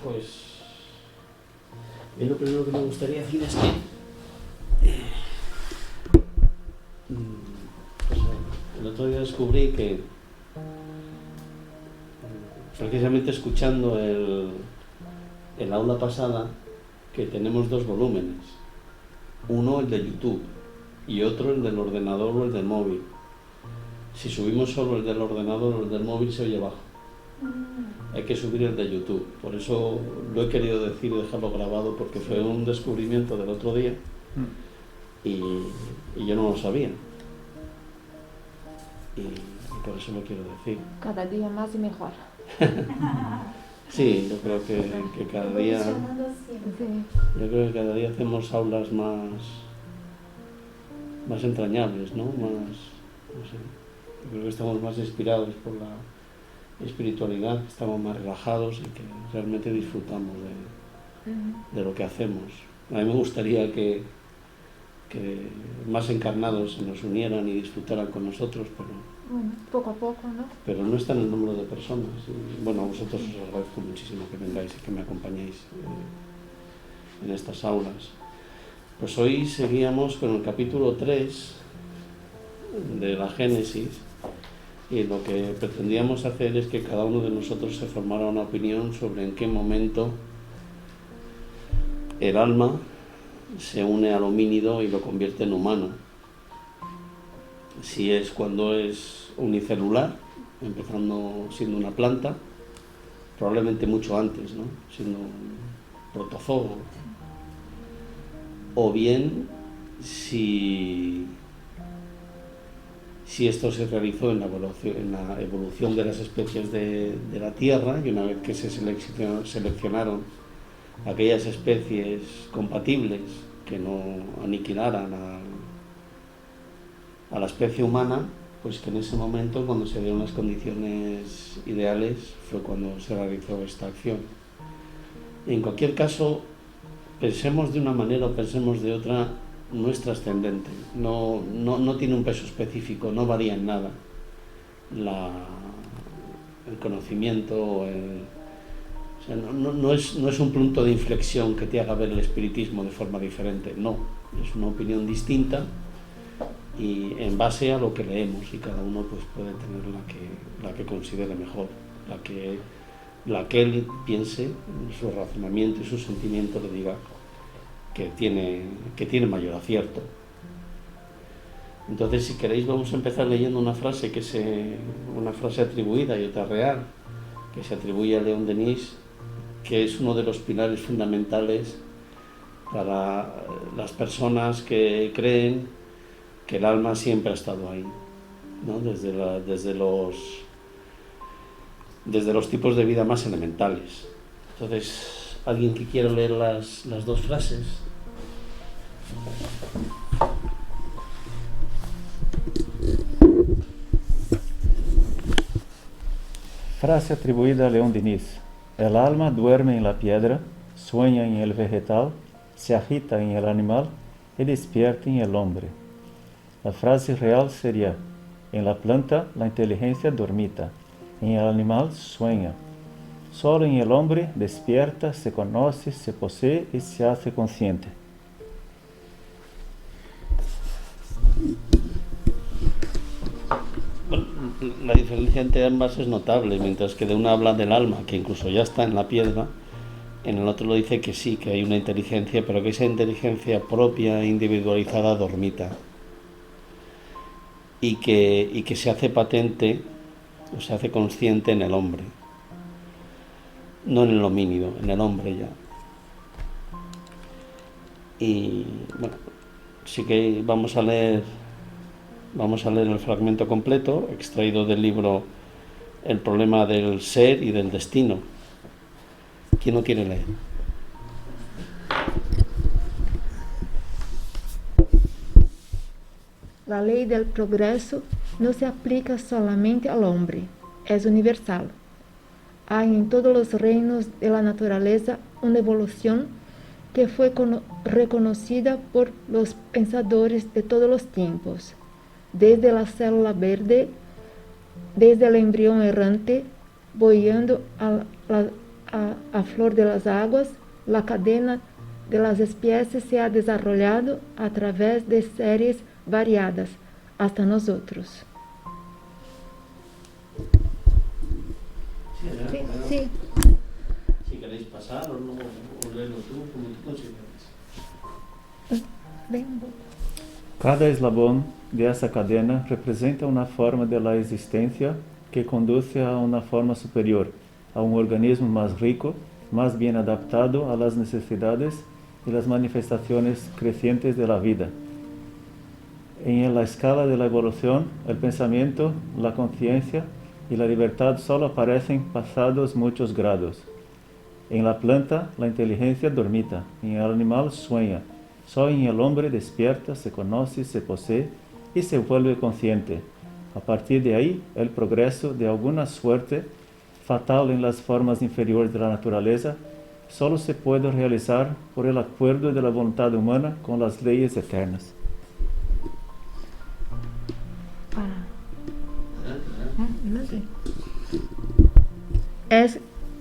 Pues lo primero que me gustaría decir es que pues, el otro día descubrí que precisamente escuchando el aula pasada, que tenemos dos volúmenes, uno el de YouTube y otro el del ordenador o el del móvil. Si subimos solo el del ordenador o el del móvil se oye bajo. Hay que subir el de YouTube. Por eso lo he querido decir y dejarlo grabado, porque fue un descubrimiento del otro día y yo no lo sabía. Y por eso lo quiero decir. Cada día más y mejor. Sí, yo creo que cada día... Yo creo que cada día hacemos aulas más entrañables, ¿no? Más, no sé. Yo creo que estamos más inspirados por la espiritualidad, que estamos más relajados y que realmente disfrutamos de lo que hacemos. A mí me gustaría que más encarnados se nos unieran y disfrutaran con nosotros, pero bueno, poco a poco, ¿no? Pero no está en el número de personas. Y, bueno, a vosotros os agradezco muchísimo que vengáis y que me acompañéis en estas aulas. Pues hoy seguíamos con el capítulo 3 de la Génesis, y lo que pretendíamos hacer es que cada uno de nosotros se formara una opinión sobre en qué momento el alma se une al homínido y lo convierte en humano. Si es cuando es unicelular, empezando siendo una planta, probablemente mucho antes, ¿no? Siendo un protozoo. O bien si esto se realizó en la evolución de las especies de la Tierra, y una vez que se seleccionaron aquellas especies compatibles que no aniquilaran a la especie humana, pues que en ese momento, cuando se dieron las condiciones ideales, fue cuando se realizó esta acción. En cualquier caso, pensemos de una manera o pensemos de otra, no es trascendente, no tiene un peso específico, no varía en nada el conocimiento, no es un punto de inflexión que te haga ver el espiritismo de forma diferente, no, es una opinión distinta y en base a lo que leemos, y cada uno pues puede tener la que considere mejor, la que él piense, su razonamiento y su sentimiento le diga que tiene mayor acierto. Entonces, si queréis, vamos a empezar leyendo una frase una frase atribuida y otra real, que se atribuye a León Denis, que es uno de los pilares fundamentales para las personas que creen que el alma siempre ha estado ahí, ¿no? Desde los tipos de vida más elementales. Entonces, ¿alguien que quiera leer las dos frases? Frase atribuida a León Denis. El alma duerme en la piedra, sueña en el vegetal, se agita en el animal y despierta en el hombre. La frase real sería: en la planta la inteligencia dormita, en el animal sueña. Solo en el hombre despierta, se conoce, se posee y se hace consciente. Bueno, la diferencia entre ambas es notable. Mientras que de una habla del alma, que incluso ya está en la piedra, en el otro lo dice que sí, que hay una inteligencia, pero que esa inteligencia propia, individualizada, dormita. Y que se hace patente o se hace consciente en el hombre, no en el homínido, en el hombre ya. Y bueno, sí que vamos a leer el fragmento completo, extraído del libro El problema del ser y del destino. ¿Quién lo quiere leer? La ley del progreso no se aplica solamente al hombre, es universal. Hay en todos los reinos de la naturaleza una evolución que fue reconocida por los pensadores de todos los tiempos, desde la célula verde, desde el embrión errante, boyando a flor de las aguas, la cadena de las especies se ha desarrollado a través de series variadas hasta nosotros. Sí, Sí. Si queréis pasar o no, o léelo tú, como tú consideres. Bem bom. Cada eslabón de esa cadena representa una forma de la existencia que conduce a una forma superior, a un organismo más rico, más bien adaptado a las necesidades y las manifestaciones crecientes de la vida. En la escala de la evolución, el pensamiento, la conciencia y la libertad solo aparecen pasados muchos grados. En la planta, la inteligencia dormita, en el animal sueña, solo en el hombre despierta, se conoce, se posee y se vuelve consciente. A partir de ahí, el progreso de alguna suerte fatal en las formas inferiores de la naturaleza solo se puede realizar por el acuerdo de la voluntad humana con las leyes eternas.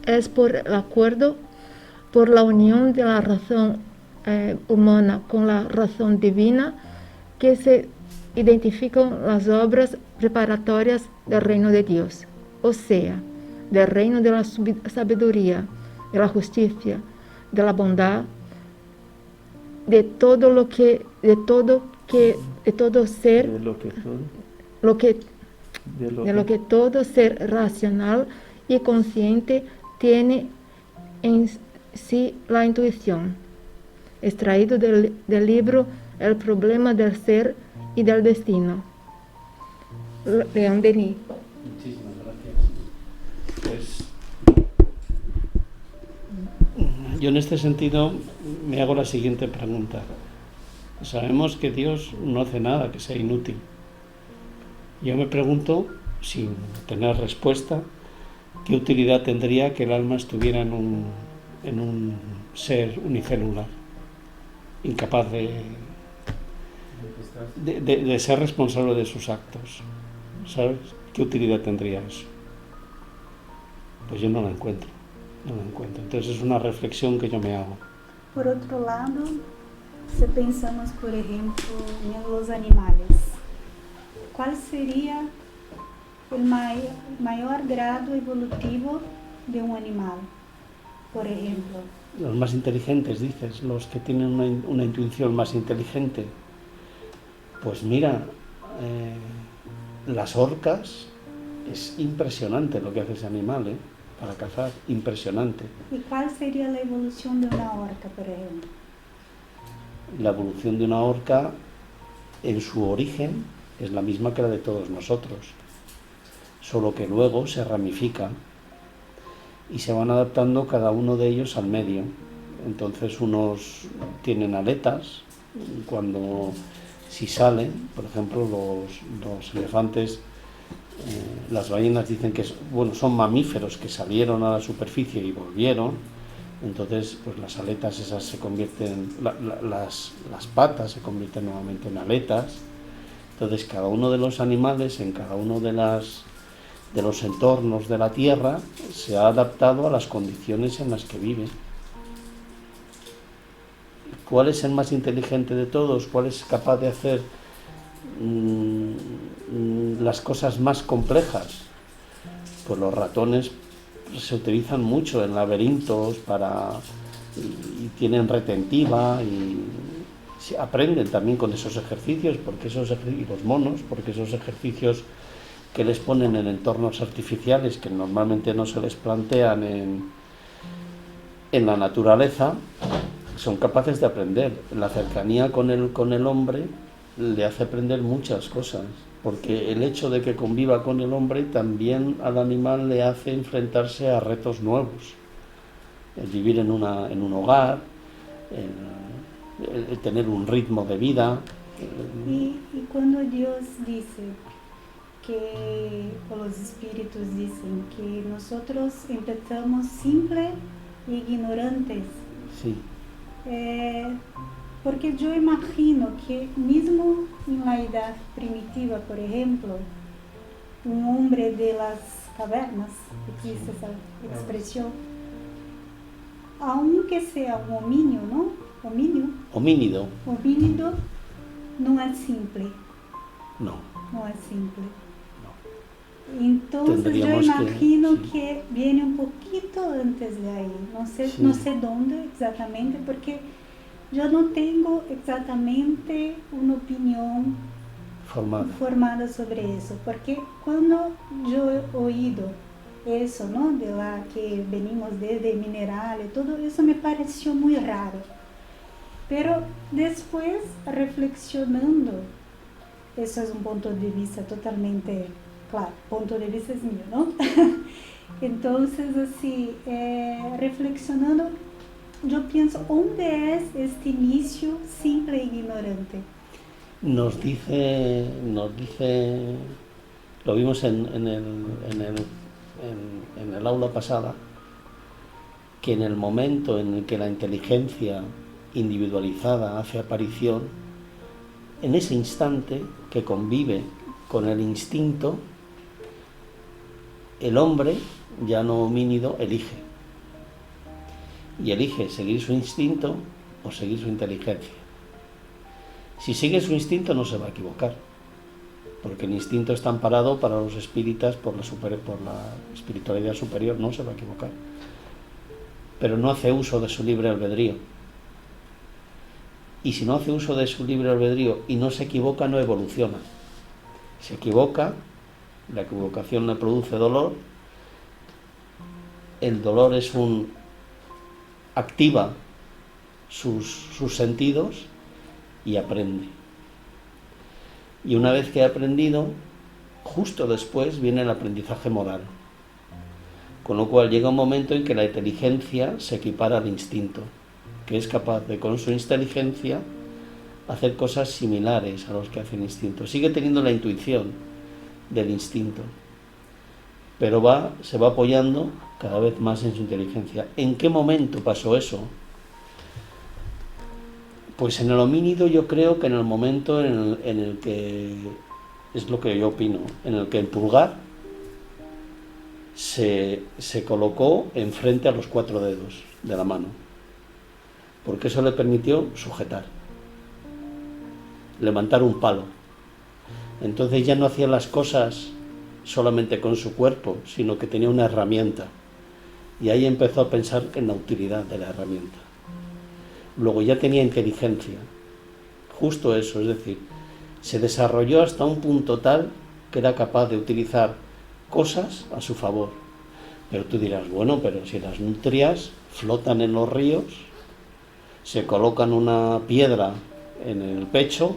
Es por el acuerdo, por la unión de la razón humana con la razón divina, que se identifican las obras preparatorias del reino de Dios, o sea, del reino de la sabiduría, de la justicia, de la bondad, de todo ser de lo que todo ser racional y consciente tiene en sí la intuición, extraído del libro El problema del ser y del destino. León Denis. Muchísimas gracias. Yo en este sentido me hago la siguiente pregunta. Sabemos que Dios no hace nada que sea inútil. Yo me pregunto, sin tener respuesta, ¿qué utilidad tendría que el alma estuviera en un ser unicelular, incapaz de ser responsable de sus actos? ¿Sabes? ¿Qué utilidad tendría eso? Pues yo no la encuentro. Entonces es una reflexión que yo me hago. Por otro lado, si pensamos, por ejemplo, en los animales, ¿cuál sería el mayor grado evolutivo de un animal, por ejemplo? Los más inteligentes, dices, los que tienen una intuición más inteligente. Pues mira, las orcas, es impresionante lo que hace ese animal, para cazar, impresionante. ¿Y cuál sería la evolución de una orca, por ejemplo? La evolución de una orca, en su origen, es la misma que la de todos nosotros, solo que luego se ramifican y se van adaptando cada uno de ellos al medio. Entonces unos tienen aletas, si salen, por ejemplo, los elefantes, las ballenas dicen que son mamíferos que salieron a la superficie y volvieron. Entonces pues las aletas esas se convierten, las patas se convierten nuevamente en aletas. Entonces cada uno de los animales en cada uno de los entornos de la Tierra se ha adaptado a las condiciones en las que vive. ¿Cuál es el más inteligente de todos? ¿Cuál es capaz de hacer las cosas más complejas? Pues los ratones se utilizan mucho en laberintos y tienen retentiva y aprenden también con esos ejercicios, y los monos, porque esos ejercicios que les ponen en entornos artificiales que normalmente no se les plantean en la naturaleza, son capaces de aprender. La cercanía con el hombre le hace aprender muchas cosas, porque el hecho de que conviva con el hombre también al animal le hace enfrentarse a retos nuevos. El vivir en un hogar, el tener un ritmo de vida. Y cuando Dios dice o los espíritus dicen que nosotros empezamos simples e ignorantes, sí. Porque yo imagino que mismo en la edad primitiva, por ejemplo, un hombre de las cavernas, existe esa expresión, aunque sea un homínio, ¿no? Homínido, Homínido no es simple, no. no es simple. No. Entonces yo Tendríamos imagino sí. que viene un poquito antes de ahí, Sí. no sé dónde exactamente, porque yo no tengo exactamente una opinión formada sobre eso, porque cuando yo he oído eso, ¿no? De la que venimos desde mineral y todo eso me pareció muy raro. Pero después, reflexionando, eso es un punto de vista totalmente, claro, punto de vista es mío, ¿no? Entonces, así, reflexionando, yo pienso, ¿dónde es este inicio simple e ignorante? Nos dice, lo vimos en el aula pasada, que en el momento en el que la inteligencia individualizada hace aparición, en ese instante que convive con el instinto, el hombre, ya no homínido, elige. Y elige seguir su instinto o seguir su inteligencia. Si sigue su instinto no se va a equivocar, porque el instinto está amparado para los espíritas por la espiritualidad superior, no se va a equivocar. Pero no hace uso de su libre albedrío. Y si no hace uso de su libre albedrío y no se equivoca, no evoluciona. Se equivoca, la equivocación le produce dolor, el dolor activa sus sentidos y aprende. Y una vez que ha aprendido, justo después viene el aprendizaje moral. Con lo cual llega un momento en que la inteligencia se equipara al instinto, que es capaz de, con su inteligencia, hacer cosas similares a los que hace el instinto. Sigue teniendo la intuición del instinto, pero se va apoyando cada vez más en su inteligencia. ¿En qué momento pasó eso? Pues en el homínido yo creo que en el momento en el que, es lo que yo opino, en el que el pulgar se colocó enfrente a los 4 dedos de la mano, porque eso le permitió sujetar, levantar un palo. Entonces ya no hacía las cosas solamente con su cuerpo, sino que tenía una herramienta, y ahí empezó a pensar en la utilidad de la herramienta. Luego ya tenía inteligencia, justo eso, es decir, se desarrolló hasta un punto tal que era capaz de utilizar cosas a su favor. Pero tú dirás, bueno, pero si las nutrias flotan en los ríos, se colocan una piedra en el pecho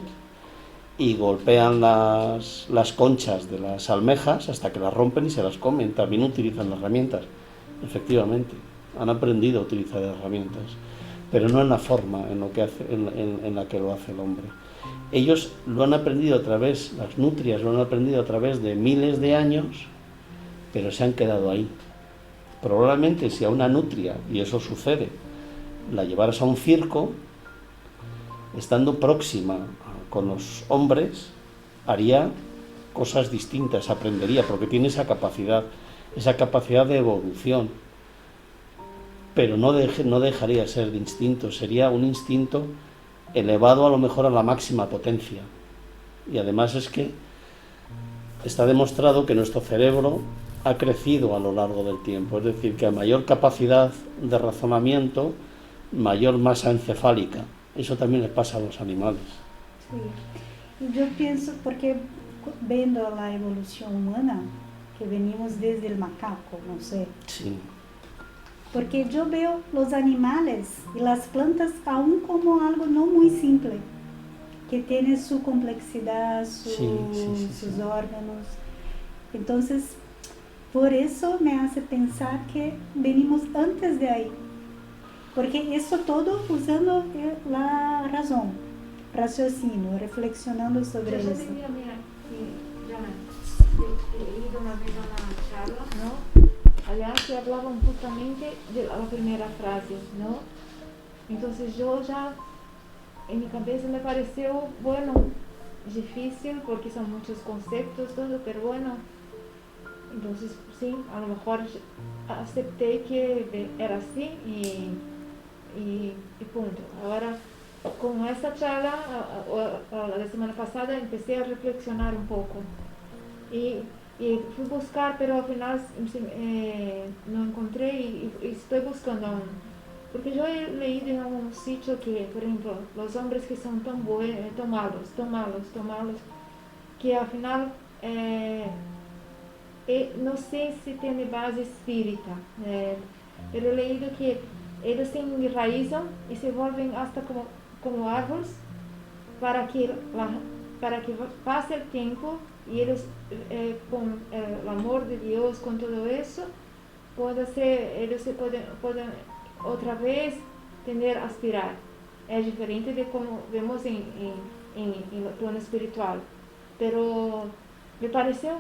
y golpean las conchas de las almejas hasta que las rompen y se las comen, también utilizan las herramientas. Efectivamente, han aprendido a utilizar herramientas, pero no en la forma en la que lo hace el hombre. Ellos lo han aprendido a través, las nutrias lo han aprendido a través de miles de años, pero se han quedado ahí. Probablemente si a una nutria, y eso sucede, la llevaras a un circo, estando próxima con los hombres, haría cosas distintas, aprendería, porque tiene esa capacidad de evolución. Pero no dejaría de ser de instinto, sería un instinto elevado a lo mejor a la máxima potencia. Y además es que está demostrado que nuestro cerebro ha crecido a lo largo del tiempo, es decir, que a mayor capacidad de razonamiento, mayor masa encefálica. Eso también les pasa a los animales. Sí. Y yo pienso, porque viendo la evolución humana, que venimos desde el macaco, no sé. Sí. Porque yo veo los animales y las plantas aún como algo no muy simple, que tiene su complejidad, sus órganos. Entonces, por eso me hace pensar que venimos antes de ahí. Porque eso todo usando la razón, raciocinio, reflexionando sobre eso. Yo tenía, mira, he leído una vez a una charla, ¿no? Allá que hablaban justamente de la primera frase, ¿no? Entonces yo ya, en mi cabeza me pareció, bueno, difícil porque son muchos conceptos, todo, pero bueno, Entonces, sí, a lo mejor acepté que era así y punto. Ahora, con esta charla, la semana pasada, empecé a reflexionar un poco y fui buscar, pero al final no encontré y estoy buscando aún. Porque yo he leído en algún sitio que, por ejemplo, los hombres que son tan malos, que al final no sé si tiene base espírita, pero he leído que ellos se enraizan y se vuelven hasta como árboles para que pase el tiempo y ellos con el amor de Dios, con todo eso, ellos se pueden otra vez tener aspirar. Es diferente de como vemos en el plano espiritual, pero me pareció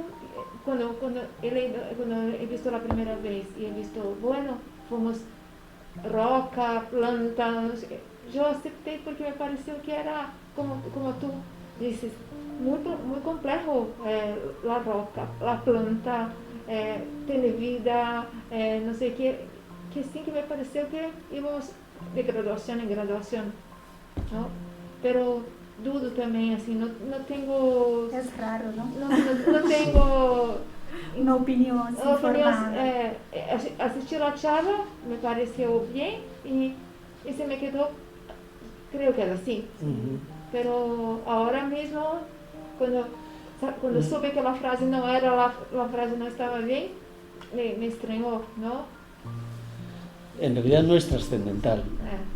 cuando he visto la primera vez y he visto, bueno, fuimos roca, planta, no sé qué. Yo acepté porque me pareció que era como tú dices, muy complejo, la roca, la planta, tiene vida, no sé qué, que sí que me pareció que íbamos de graduación en graduación, ¿no? Pero dudo también, así, no tengo... Es raro, ¿no? No tengo... Una opinión informada. Asistí a la charla, me pareció bien y se me quedó, creo que era así. Pero ahora mismo, cuando supe que la frase no era, la frase no estaba bien, me extrañó, ¿no? En realidad no es trascendental,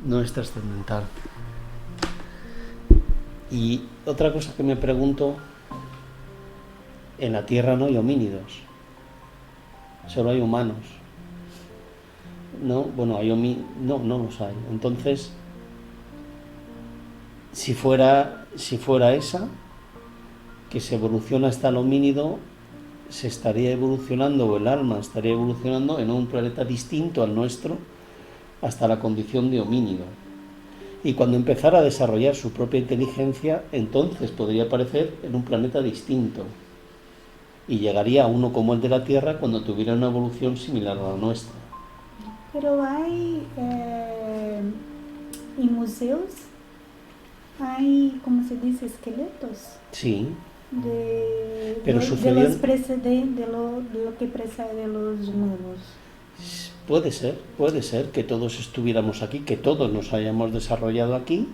no es trascendental. Y otra cosa que me pregunto, en la Tierra no hay homínidos, solo hay humanos. No, bueno, no los hay. Entonces, si fuera esa, que se evoluciona hasta el homínido, se estaría evolucionando, o el alma estaría evolucionando en un planeta distinto al nuestro, hasta la condición de homínido. Y cuando empezara a desarrollar su propia inteligencia, entonces podría aparecer en un planeta distinto. Y llegaría a uno como el de la Tierra cuando tuviera una evolución similar a la nuestra. Pero hay en museos, hay, ¿cómo se dice? Esqueletos. Sí. De los precedentes, de lo que precede los nuevos. Puede ser que todos estuviéramos aquí, que todos nos hayamos desarrollado aquí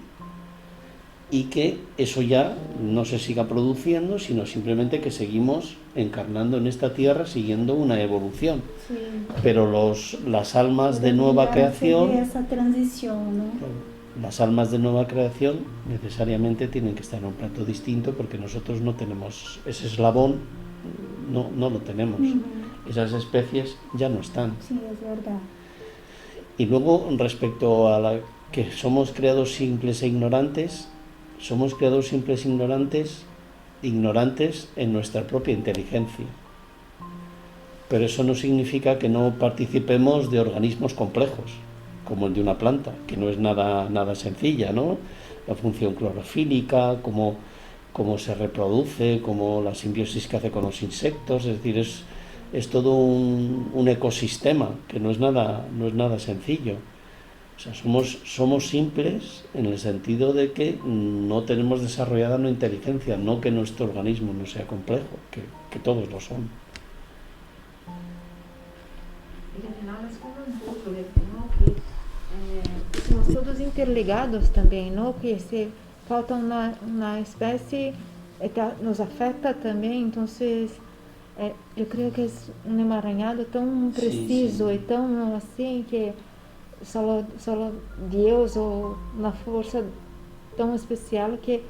y que eso ya no se siga produciendo, sino simplemente que seguimos encarnando en esta tierra siguiendo una evolución. Sí. Pero las almas de nueva creación, esa transición, ¿no? Las almas de nueva creación necesariamente tienen que estar en un plato distinto porque nosotros no tenemos ese eslabón, no lo tenemos. Esas especies ya no están. Sí, es verdad. Y luego, respecto a que somos creados simples e ignorantes, somos creados simples e ignorantes en nuestra propia inteligencia. Pero eso no significa que no participemos de organismos complejos, como el de una planta, que no es nada sencilla, ¿no? La función clorofílica, cómo se reproduce, cómo la simbiosis que hace con los insectos, es decir, es todo un ecosistema que no es nada sencillo. O sea, somos simples en el sentido de que no tenemos desarrollada una inteligencia, no que nuestro organismo no sea complejo, que todos lo son. Y al final es como un puzzle, ¿no? Que somos todos interligados también, ¿no? Que falta una especie que nos afecta también, entonces yo creo que es un emaranhado tan preciso y tan así que solo Dios o una fuerza tan especial que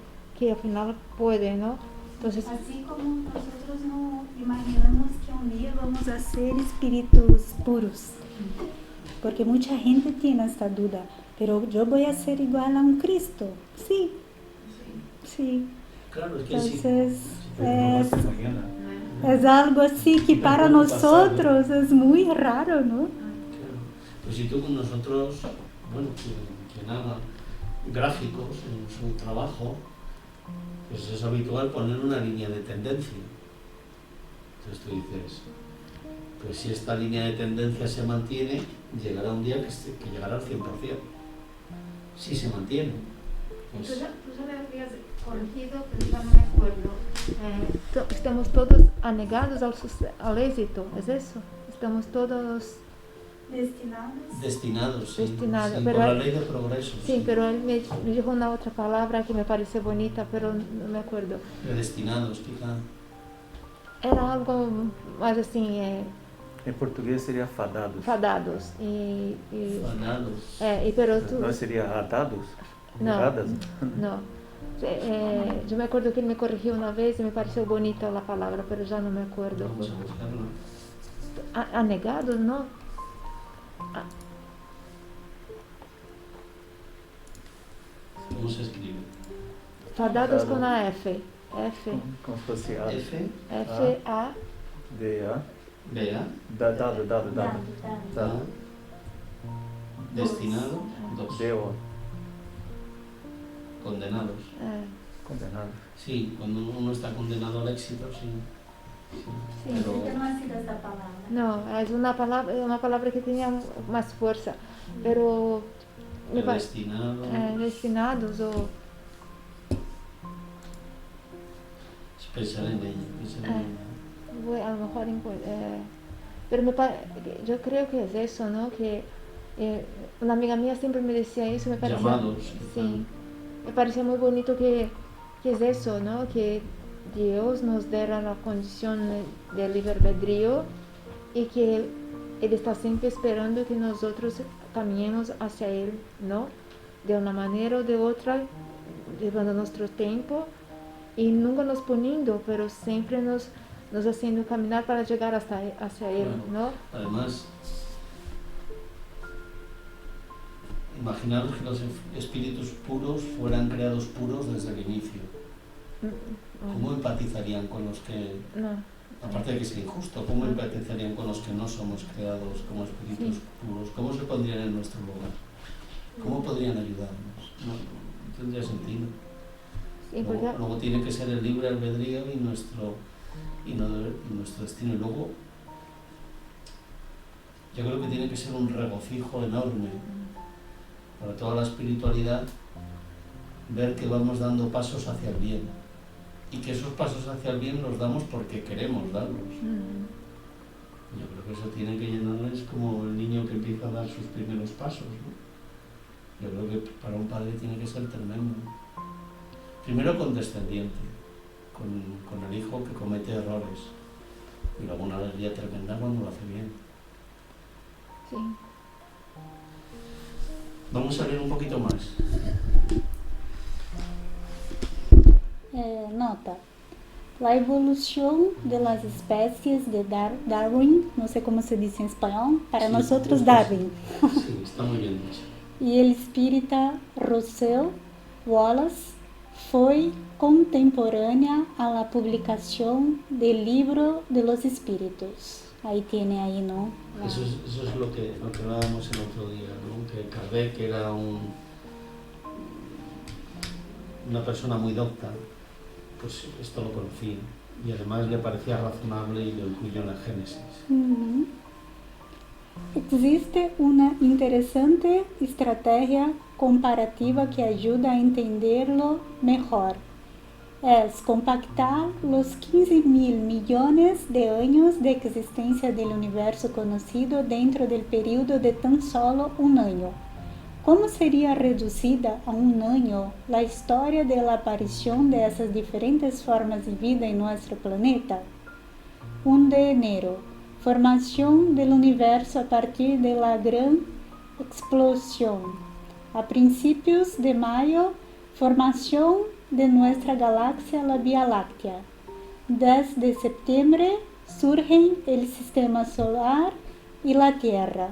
al final puede, ¿no? Entonces, así como nosotros no imaginamos que un día vamos a ser espíritus puros, porque mucha gente tiene esta duda, pero yo voy a ser igual a un Cristo, sí. Claro, es que entonces es algo así que para nosotros es muy raro, ¿no? Claro. Pues si tú con nosotros, bueno, quien haga gráficos en su trabajo, pues es habitual poner una línea de tendencia. Entonces tú dices, Pues si esta línea de tendencia se mantiene, llegará un día que llegará al 100%. Si se mantiene. Tú Pues, ya me habías corregido, pero ya no me acuerdo. Estamos todos anegados al éxito, ¿es eso? Estamos todos... destinados, sí. Destinados, Sí, pero por la hay- ley de progreso. Sí, pero él me dijo una otra palabra que me parece bonita, pero no me acuerdo. Predestinados, quizá. Era algo más así, Em português seria fadados. fadados. Fanados. Pero tú... Não seria atados? No. Atadas? No. Yo me acuerdo que él me corrigió una vez y me pareció bonita la palabra, pero ya no me acuerdo. Vamos a buscarlo. Anegados, ¿no? ¿Cómo se escribe? Fadados Fadado. con la F. F. Como se fosse A, F, F, A. D, A. B, A, Dado. A, destinado, 2. D, O. Condenados. Condenado. Sí, cuando uno está condenado al éxito, sí. Sí. Pero Eu não assisto essa palavra. No, es una palabra que tenía más fuerza, pero me parece predestinado. destinados o Pensar en ella, pensar en Ah. ella. bueno, a lo mejor pero yo creo que es eso, ¿no? Que una amiga mía siempre me decía eso, me parecía Llamados. sí, me parecía muy bonito que es eso, ¿no? Que Dios nos diera la condición de libre albedrío y que Él está siempre esperando que nosotros caminemos hacia Él, ¿no? De una manera o de otra, llevando nuestro tiempo y nunca nos poniendo, pero siempre nos haciendo caminar para llegar hacia Él, Claro. ¿no? Además, imaginaros que los espíritus puros fueran creados puros desde el inicio. ¿Cómo empatizarían con los que, No, aparte de que es injusto, cómo empatizarían con los que no somos creados como espíritus Sí. puros? ¿Cómo se pondrían en nuestro lugar? ¿Cómo podrían ayudarnos? No tendría sentido. sí, porque Luego tiene que ser el libre albedrío y nuestro destino. Y luego, yo creo que tiene que ser un regocijo enorme para toda la espiritualidad ver que vamos dando pasos hacia el bien y que esos pasos hacia el bien los damos porque queremos darlos. Yo creo que eso tiene que llenarles como el niño que empieza a dar sus primeros pasos, ¿no? Yo creo que para un padre tiene que ser tremendo. Primero condescendiente con el hijo que comete errores y luego una alegría tremenda cuando lo hace bien. sí. Vamos a leer un poquito más. Nota. La evolución de las especies de Darwin, no sé cómo se dice en español, para Sí, nosotros justo. Darwin, Sí, está muy bien dicho. y el espírita Russell Wallace fue contemporánea a la publicación del libro de los espíritus. Ahí tiene ahí, ¿no? Eso es lo que hablábamos el otro día, ¿no? Que Kardec era una persona muy docta, pues esto lo conocía y además le parecía razonable y lo incluyó en la Génesis. Uhum. Existe una interesante estrategia comparativa que ayuda a entenderlo mejor. Es compactar los 15.000 millones de años de existencia del universo conocido dentro del periodo de tan solo un año. ¿Cómo sería reducida a un año la historia de la aparición de esas diferentes formas de vida en nuestro planeta? 1 de enero. Formación del universo a partir de la gran explosión. A principios de mayo, formación de nuestra galaxia, la Vía Láctea. Desde septiembre surgen el sistema solar y la Tierra.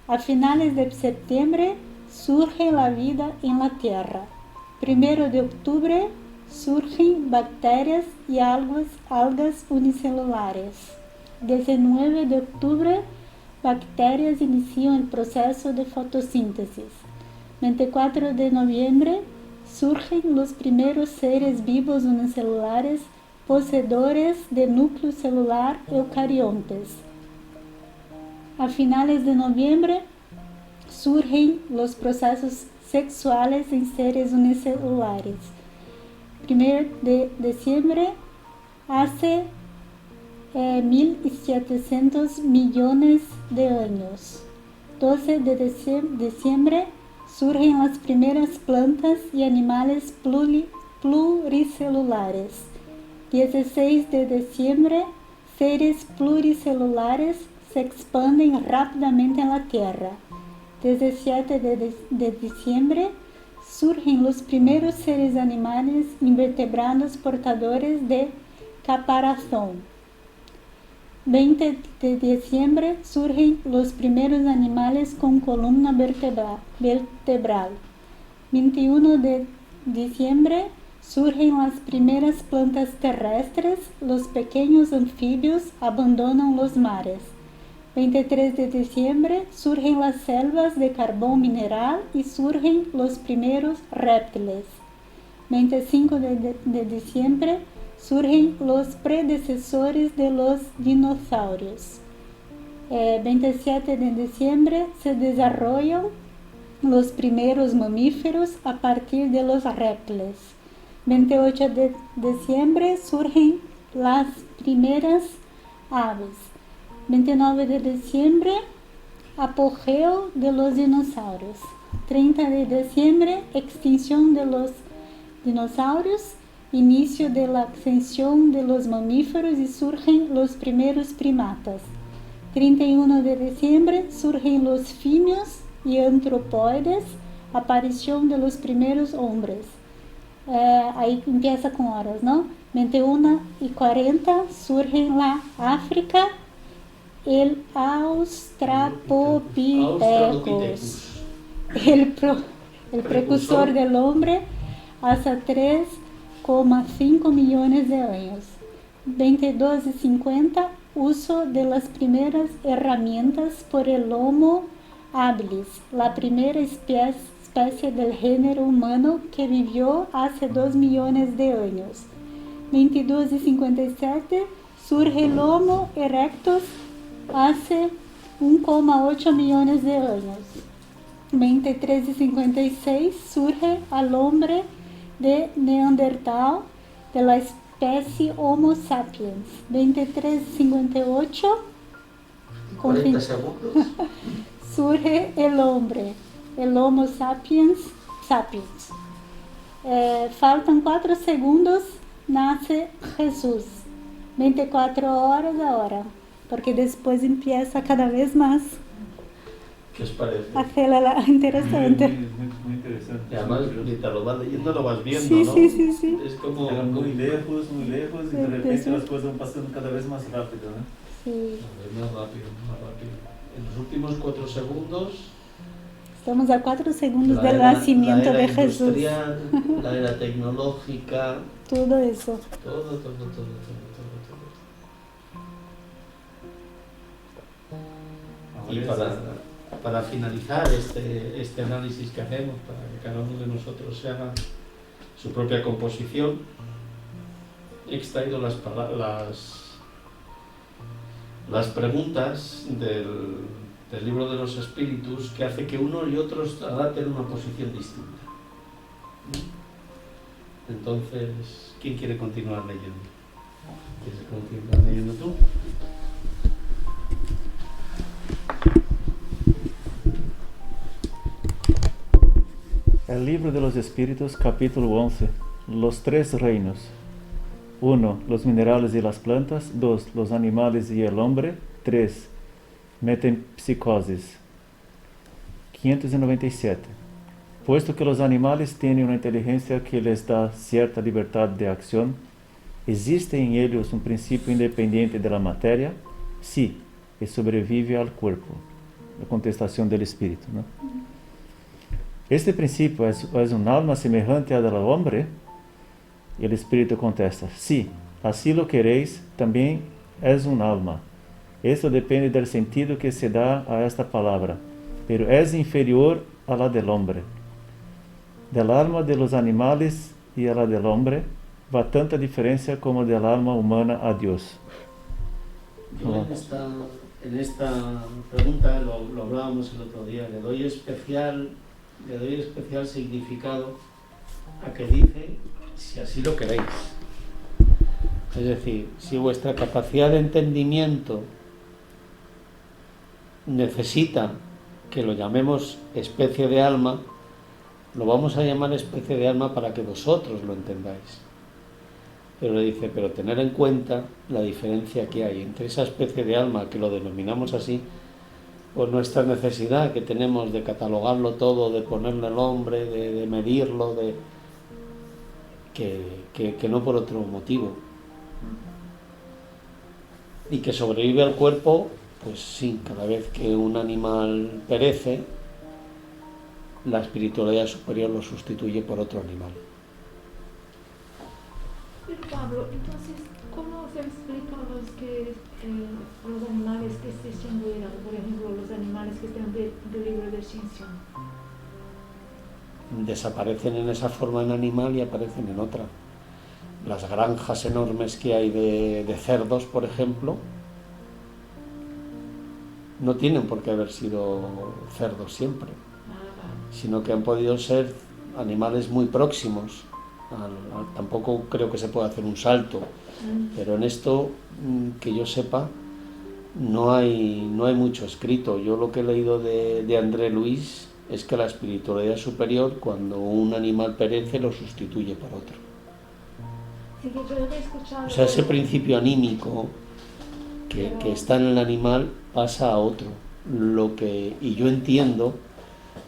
A finales de septiembre surge la vida en la Tierra. 1 de octubre surgen bacterias y algas unicelulares. 19 de octubre, bacterias inician el proceso de fotosíntesis. 24 de noviembre, surgen los primeros seres vivos unicelulares poseedores de núcleo celular eucariontes. a finales de noviembre surgen los procesos sexuales en seres unicelulares. 1 de diciembre, hace 1.700 millones de años. 12 de diciembre, surgen las primeras plantas y animales pluricelulares. 16 de diciembre, seres pluricelulares se expanden rápidamente en la Tierra. 17 de diciembre, surgen los primeros seres animales invertebrados portadores de caparazón. 20 de diciembre, surgen los primeros animales con columna vertebral. 21 de diciembre, surgen las primeras plantas terrestres, los pequeños anfibios abandonan los mares. 23 de diciembre, surgen las selvas de carbón mineral y surgen los primeros reptiles. 25 de diciembre, surgen los predecesores de los dinosaurios. 27 de diciembre, se desarrollan los primeros mamíferos a partir de los reptiles. 28 de diciembre, surgen las primeras aves. 29 de diciembre, apogeo de los dinosaurios. 30 de diciembre, extinción de los dinosaurios, inicio de la ascensión de los mamíferos y surgen los primeros primatas. 31 de diciembre, surgen los simios y antropoides, aparición de los primeros hombres. Ahí empieza con horas, ¿no? 21:40, surgen la África, el Australopithecus, el precursor del hombre, hace 3,5 millones de años. 22:50, uso de las primeras herramientas por el Homo habilis, la primera especie del género humano que vivió hace 2 millones de años. 22:57, surge el Homo erectus hace 1,8 millones de años. 23:56, surge al hombre de Neandertal de la especie Homo sapiens. 23:58, 40 segundos. surge el hombre, el Homo sapiens. Faltan 4 segundos, nace Jesús. 24 horas ahora, porque después empieza cada vez más ¿Qué os parece? a acelerar. Interesante. Muy interesante. Y además, mientras lo vas leyendo, lo vas viendo, Sí, ¿no? sí. Es como... Era muy lejos y de repente Sí. las cosas van pasando cada vez más rápido, ¿no? Sí. Más rápido. En los últimos 4 segundos... Estamos a 4 segundos la del era- nacimiento la era de Jesús. industrial, la era tecnológica, Todo eso. todo. Y para finalizar este análisis que hacemos, para que cada uno de nosotros se haga su propia composición, he extraído las preguntas del libro de los espíritus, que hace que uno y otros adapten una posición distinta. Entonces, ¿quién quiere continuar leyendo? ¿Quieres continuar leyendo tú? El libro de los espíritus, capítulo 11. Los 3 reinos. 1. Los minerales y las plantas. 2. Los animales y el hombre. 3. Metempsicosis. 597. Puesto que los animales tienen una inteligencia que les da cierta libertad de acción, ¿existe en ellos un principio independiente de la materia? Sí, y sobrevive al cuerpo. La contestación del espíritu, ¿no? ¿Este principio es un alma semejante a la del hombre? Y el espíritu contesta, sí, así lo queréis, también es un alma. Esto depende del sentido que se da a esta palabra, pero es inferior a la del hombre. Del alma de los animales y a la del hombre va tanta diferencia como del alma humana a Dios. Yo en en esta pregunta, lo hablábamos el otro día, le doy especial significado a que dice, si así lo queréis. Es decir, si vuestra capacidad de entendimiento necesita que lo llamemos especie de alma, lo vamos a llamar especie de alma para que vosotros lo entendáis. Pero le dice, pero tener en cuenta la diferencia que hay entre esa especie de alma, que lo denominamos así, por nuestra necesidad que tenemos de catalogarlo todo, de ponerle el nombre, de medirlo, que no por otro motivo. Y que sobrevive al cuerpo, pues sí, cada vez que un animal perece, la espiritualidad superior lo sustituye por otro animal. Pero Pablo, entonces, ¿cómo se explica los animales que se extinguieron? Por ejemplo, los animales que están de peligro de extinción. Desaparecen en esa forma en animal y aparecen en otra. Las granjas enormes que hay de cerdos, por ejemplo, no tienen por qué haber sido cerdos siempre, sino que han podido ser animales muy próximos. Tampoco creo que se pueda hacer un salto, pero en esto, que yo sepa, no hay mucho escrito. Yo lo que he leído de André Luis es que la espiritualidad superior, cuando un animal perece, lo sustituye por otro. Sí, que yo he escuchado. O sea, ese principio anímico que está en el animal pasa a otro. Y yo entiendo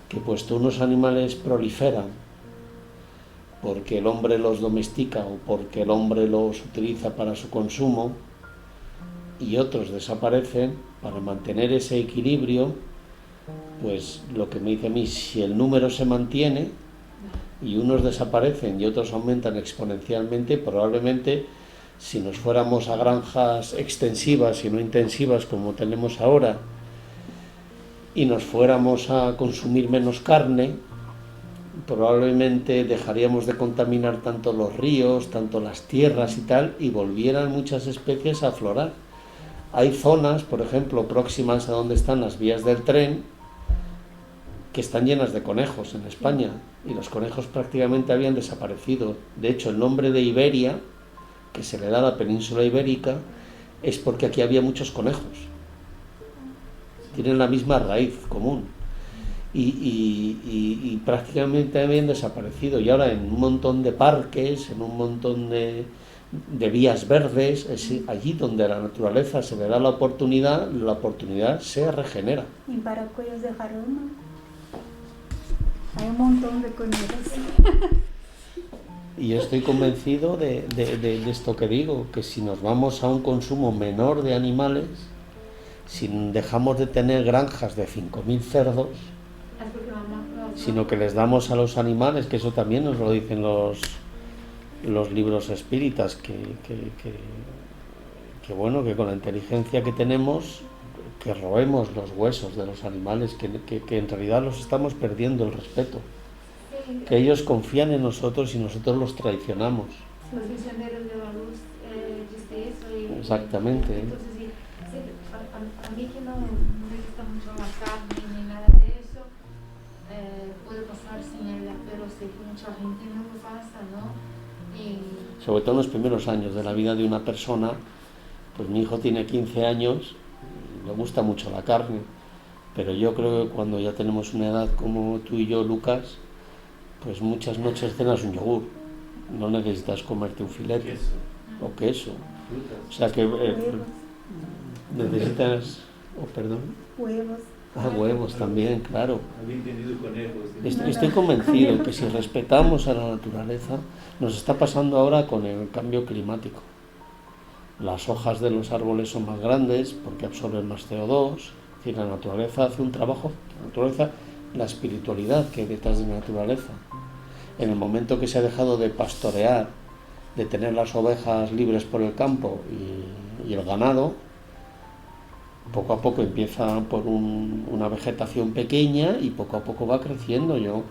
que puesto unos animales proliferan porque el hombre los domestica o porque el hombre los utiliza para su consumo, y otros desaparecen, para mantener ese equilibrio, pues lo que me dice a mí, si el número se mantiene y unos desaparecen y otros aumentan exponencialmente, probablemente si nos fuéramos a granjas extensivas y no intensivas como tenemos ahora, y nos fuéramos a consumir menos carne, probablemente dejaríamos de contaminar tanto los ríos, tanto las tierras y tal, y volvieran muchas especies a aflorar. Hay zonas, por ejemplo, próximas a donde están las vías del tren, que están llenas de conejos en España, y los conejos prácticamente habían desaparecido. De hecho, el nombre de Iberia, que se le da a la península ibérica, es porque aquí había muchos conejos. Tienen la misma raíz común. Y prácticamente habían desaparecido. Y ahora en un montón de parques, en un montón de vías verdes, es allí donde a la naturaleza se le da la oportunidad se regenera. En Paracuellos de Jaruma hay un montón de conejos. Y yo estoy convencido de esto que digo, que si nos vamos a un consumo menor de animales, si dejamos de tener granjas de 5.000 cerdos, sino que les damos a los animales, que eso también nos lo dicen los libros espíritas, que bueno, que con la inteligencia que tenemos, que roemos los huesos de los animales, que en realidad los estamos perdiendo el respeto, que ellos confían en nosotros y nosotros los traicionamos. Los misioneros de la luz dice eso. Exactamente. Entonces, a mí que no me gusta mucho la carne ni nada de eso, puedo pasar sin ella, pero sé que mucha gente no lo pasa, ¿no? Sobre todo en los primeros años de la vida de una persona, pues mi hijo tiene 15 años, le gusta mucho la carne, pero yo creo que cuando ya tenemos una edad como tú y yo, Lucas, pues muchas noches cenas un yogur, no necesitas comerte un filete o queso, o sea que necesitas, Huevos. Huevos también, claro. Había entendido conejos. Estoy convencido que si respetamos a la naturaleza, nos está pasando ahora con el cambio climático. Las hojas de los árboles son más grandes porque absorben más CO2. Es decir, la naturaleza hace un trabajo, la espiritualidad que hay detrás de la naturaleza. En el momento que se ha dejado de pastorear, de tener las ovejas libres por el campo y el ganado, poco a poco empieza por una vegetación pequeña y poco a poco va creciendo. Yo,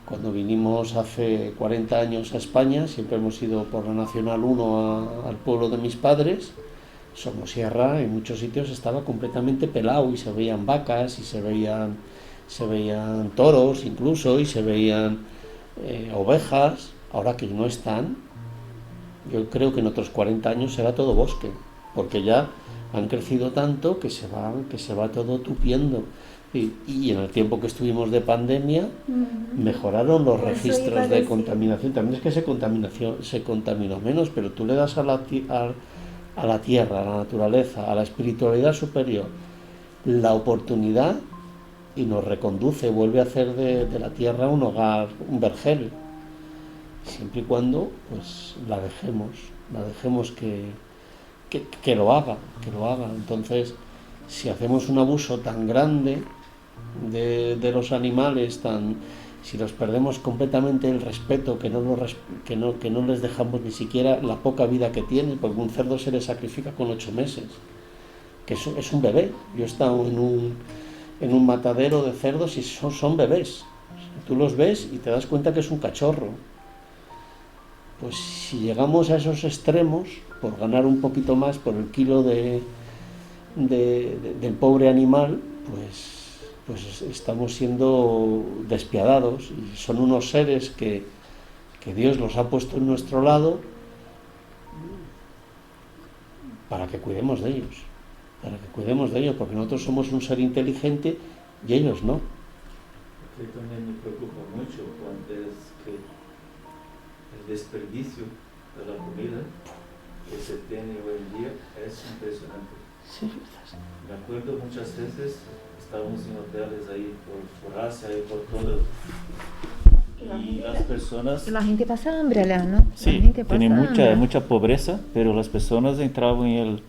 cuando vinimos hace 40 años a España, siempre hemos ido por la Nacional 1 al pueblo de mis padres, Somosierra en muchos sitios estaba completamente pelado y se veían vacas y se veían toros incluso y se veían ovejas. Ahora que no están, yo creo que en otros 40 años será todo bosque, porque ya han crecido tanto que se va todo tupiendo. Y en el tiempo que estuvimos de pandemia, mejoraron los Eso iba a registros de decir. contaminación. También es que se contaminó menos, pero tú le das a la tierra, a la naturaleza, a la espiritualidad superior, la oportunidad y nos reconduce, vuelve a hacer de la tierra un hogar, un vergel, siempre y cuando pues la dejemos que lo haga. Entonces, si hacemos un abuso tan grande de los animales, si los perdemos completamente el respeto, que no les dejamos ni siquiera la poca vida que tienen, porque un cerdo se le sacrifica con 8 meses, que es un bebé. Yo he estado en un matadero de cerdos y son bebés. Tú los ves y te das cuenta que es un cachorro. Pues si llegamos a esos extremos, por ganar un poquito más por el kilo del pobre animal, pues estamos siendo despiadados, y son unos seres que Dios los ha puesto en nuestro lado para que cuidemos de ellos, porque nosotros somos un ser inteligente y ellos no. Que también me preocupa mucho cuando es que el desperdicio de la comida que se tiene hoy en día es impresionante. Sí. Me acuerdo muchas veces, estábamos en hoteles ahí por Asia y por todo, y las personas... La gente pasa hambre allá, ¿no? Sí, La gente pasa tiene hambre. mucha pobreza, pero las personas entraban en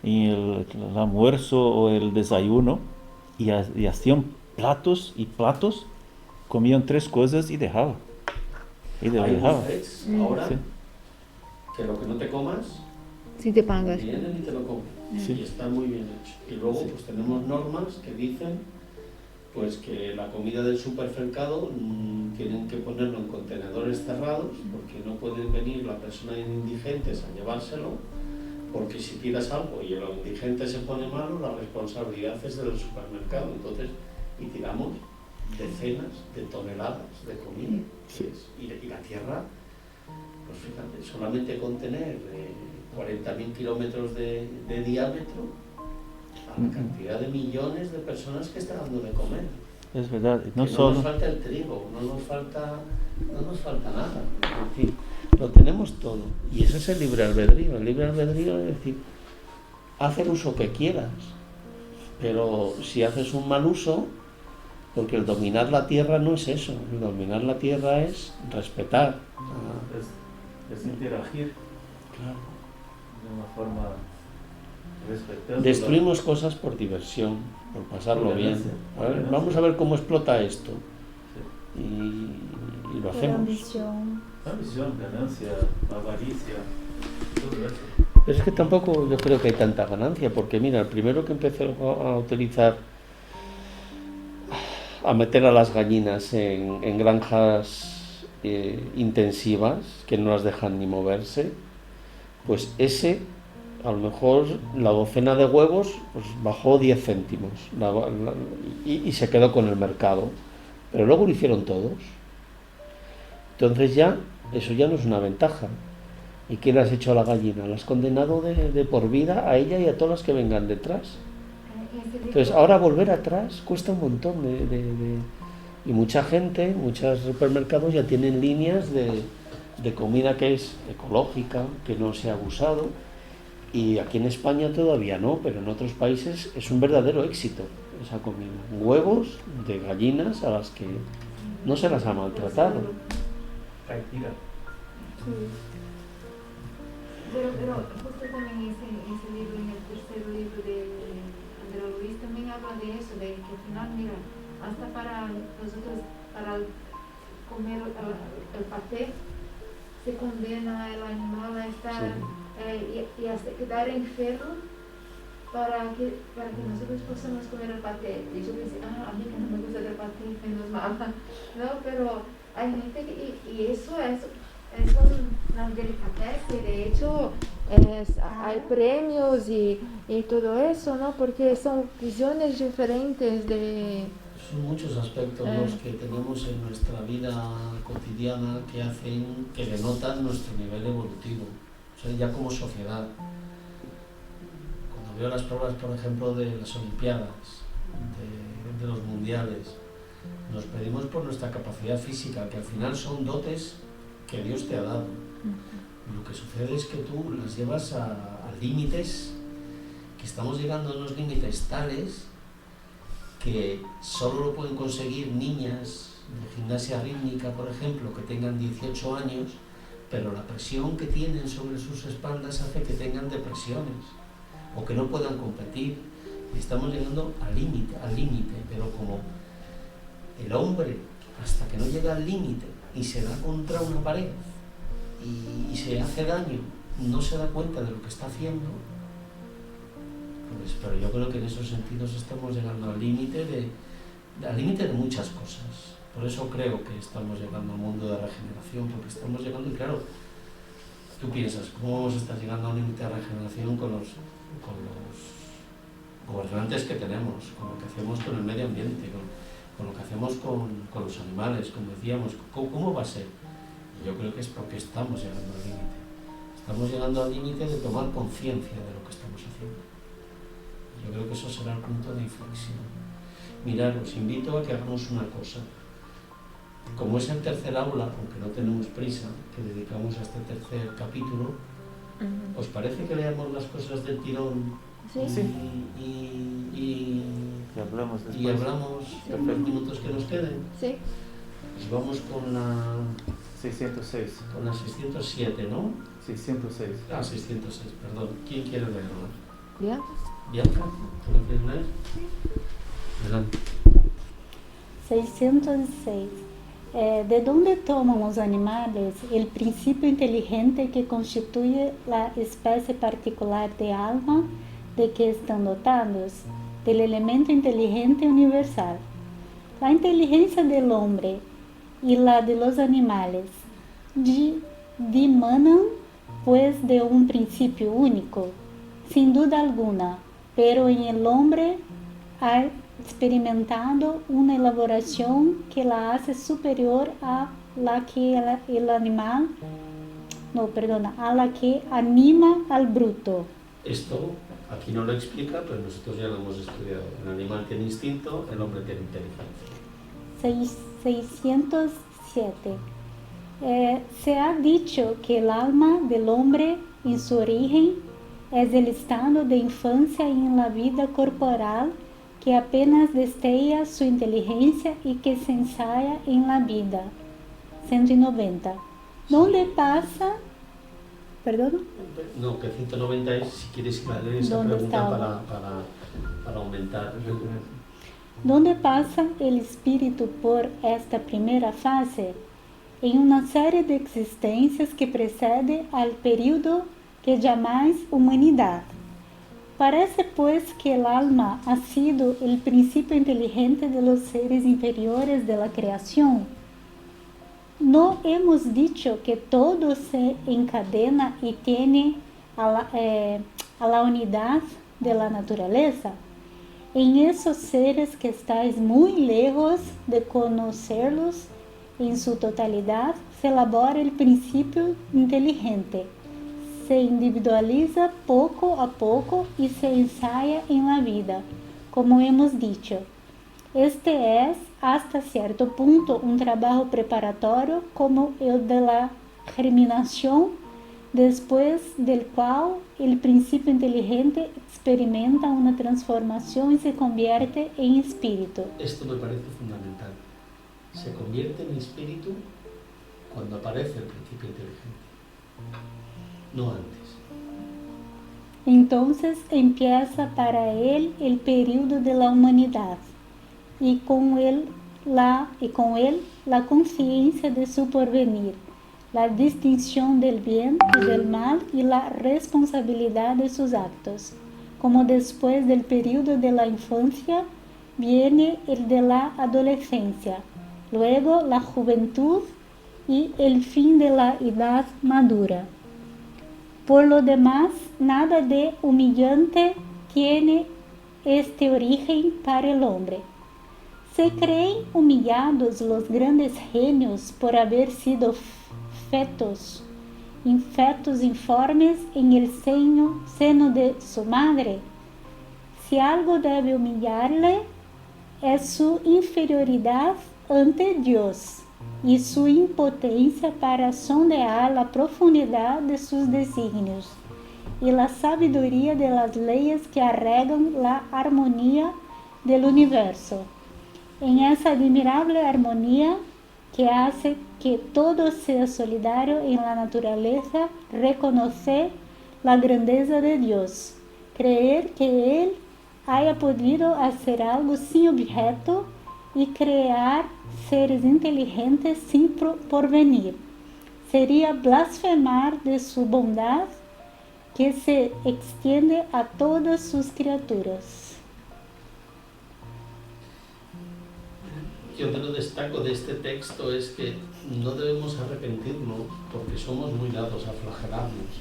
el almuerzo o el desayuno y hacían platos y platos, comían 3 cosas y dejaban. Hay buffets ahora Sí. que lo que no te comas Si te pagas. vienen y te lo comen. Sí. Y está muy bien hecho. Y luego Sí. pues tenemos normas que dicen pues que la comida del supermercado tienen que ponerlo en contenedores cerrados, porque no pueden venir las personas indigentes a llevárselo, porque si tiras algo y el indigente se pone malo, la responsabilidad es del supermercado. Entonces, y tiramos decenas de toneladas de comida. Sí. Y la tierra, pues fíjate, solamente con tener 40.000 kilómetros de diámetro, a la cantidad de millones de personas que está dando de comer. Es verdad, Que no no solo... nos falta el trigo, no nos falta nada. Es decir, lo tenemos todo. Y ese es el libre albedrío. El libre albedrío es decir, haz el uso que quieras, pero si haces un mal uso, porque el dominar la tierra no es eso. El dominar la tierra es respetar. Es interagir Claro. de una forma respetuosa. Destruimos cosas por diversión, por pasarlo bien. ¿Vale? Vamos a ver cómo explota esto. Y lo Por hacemos. ambición. Ambición, ganancia, avaricia, todo eso. Pero es que tampoco yo creo que hay tanta ganancia, porque mira, el primero que empezó a utilizar, a meter a las gallinas en granjas intensivas, que no las dejan ni moverse, pues ese, a lo mejor la docena de huevos pues bajó 10 céntimos y se quedó con el mercado. Pero luego lo hicieron todos. Entonces eso ya no es una ventaja. ¿Y qué le has hecho a la gallina? La has condenado de por vida a ella y a todas las que vengan detrás. Entonces ahora volver atrás cuesta un montón y mucha gente, muchos supermercados ya tienen líneas de comida que es ecológica, que no se ha abusado, y aquí en España todavía no, pero en otros países es un verdadero éxito esa comida. Huevos de gallinas a las que no se las ha maltratado. Caipira. Pero justo también ese libro, en el tercer libro de André Luis, también habla de eso, de que al final, mira, hasta para nosotros, para comer el paté, se condena al animal a estar y hasta quedar enfermo para que nosotros podamos comer el paté. Y yo pensé, a mí que no me gusta el paté, menos mal. No, pero hay gente que, y eso es una delicadeza, de hecho hay premios y todo eso, ¿no? Porque son visiones diferentes de... Son muchos aspectos los que tenemos en nuestra vida cotidiana que hacen, que denotan nuestro nivel evolutivo, o sea, ya como sociedad. Cuando veo las pruebas, por ejemplo, de las Olimpiadas, de los mundiales, nos pedimos por nuestra capacidad física, que al final son dotes que Dios te ha dado. Lo que sucede es que tú las llevas a límites, que estamos llegando a unos límites tales que solo lo pueden conseguir niñas de gimnasia rítmica, por ejemplo, que tengan 18 años, pero la presión que tienen sobre sus espaldas hace que tengan depresiones o que no puedan competir. Y estamos llegando al límite, pero como el hombre, hasta que no llega al límite y se da contra una pared y se hace daño, no se da cuenta de lo que está haciendo, pues, pero yo creo que en esos sentidos estamos llegando al límite de muchas cosas. Por eso creo que estamos llegando al mundo de regeneración, porque estamos llegando, y claro, tú piensas, ¿cómo vamos a estar llegando a un límite de regeneración con los gobernantes que tenemos, con lo que hacemos con el medio ambiente, con lo que hacemos con los animales, como decíamos? ¿Cómo va a ser? Y yo creo que es porque estamos llegando al límite. Estamos llegando al límite de tomar conciencia de lo que estamos haciendo. Yo creo que eso será el punto de inflexión. Mirad, os invito a que hagamos una cosa. Como es el tercer aula, aunque no tenemos prisa, que dedicamos a este tercer capítulo, ¿os parece que leamos las cosas del tirón? Sí. Y hablamos después. Y hablamos en los minutos que nos queden. Sí. Pues vamos con la 606. Con la 607, ¿no? 606. Ah, 606, perdón. ¿Quién quiere leerlo? Bien. Bianca, ¿tú lo quieres leer? Sí. Adelante. 606. ¿De dónde toman los animales el principio inteligente que constituye la especie particular de alma de que están dotados? Del elemento inteligente universal. La inteligencia del hombre y la de los animales dimanan pues de un principio único, sin duda alguna, pero en el hombre ha experimentado una elaboración que la hace superior a la que el animal, a la que anima al bruto. Esto aquí no lo explica, pero nosotros ya lo hemos estudiado. El animal tiene instinto, el hombre tiene inteligencia. 607. Se ha dicho que el alma del hombre en su origen es el estado de infancia en la vida corporal que apenas destella su inteligencia y que se ensaya en la vida. 190. ¿Dónde pasa? ¿Perdón? No, que 190 es, si quieres leer esa pregunta para aumentar. ¿Dónde pasa el espíritu por esta primera fase? En una serie de existencias que precede al período que llamáis humanidad. Parece pues que el alma ha sido el principio inteligente de los seres inferiores de la creación. ¿No hemos dicho que todo se encadena y tiene a la unidad de la naturaleza? En esos seres que estáis muy lejos de conocerlos en su totalidad, se elabora el principio inteligente. Se individualiza poco a poco y se ensaya en la vida, como hemos dicho. Este es, hasta cierto punto, un trabajo preparatorio como el de la germinación, después del cual el principio inteligente experimenta una transformación y se convierte en espíritu. Esto me parece fundamental. Se convierte en espíritu cuando aparece el principio inteligente, no antes. Entonces empieza para él el período de la humanidad y con él la conciencia de su porvenir, la distinción del bien y del mal y la responsabilidad de sus actos. Como después del período de la infancia viene el de la adolescencia, luego la juventud y el fin de la edad madura. Por lo demás, nada de humillante tiene este origen para el hombre. ¿Se creen humillados los grandes genios por haber sido fetos informes en el seno de su madre? Si algo debe humillarle, es su inferioridad ante Dios y su impotencia para sondear la profundidad de sus designios y la sabiduría de las leyes que arreglan la armonía del universo. En esa admirable armonía que hace que todo sea solidario en la naturaleza, reconocer la grandeza de Dios, creer que Él haya podido hacer algo sin objeto y crear seres inteligentes sin porvenir. Sería blasfemar de su bondad que se extiende a todas sus criaturas. Yo que lo destaco de este texto es que no debemos arrepentirnos porque somos muy dados a flagelarnos.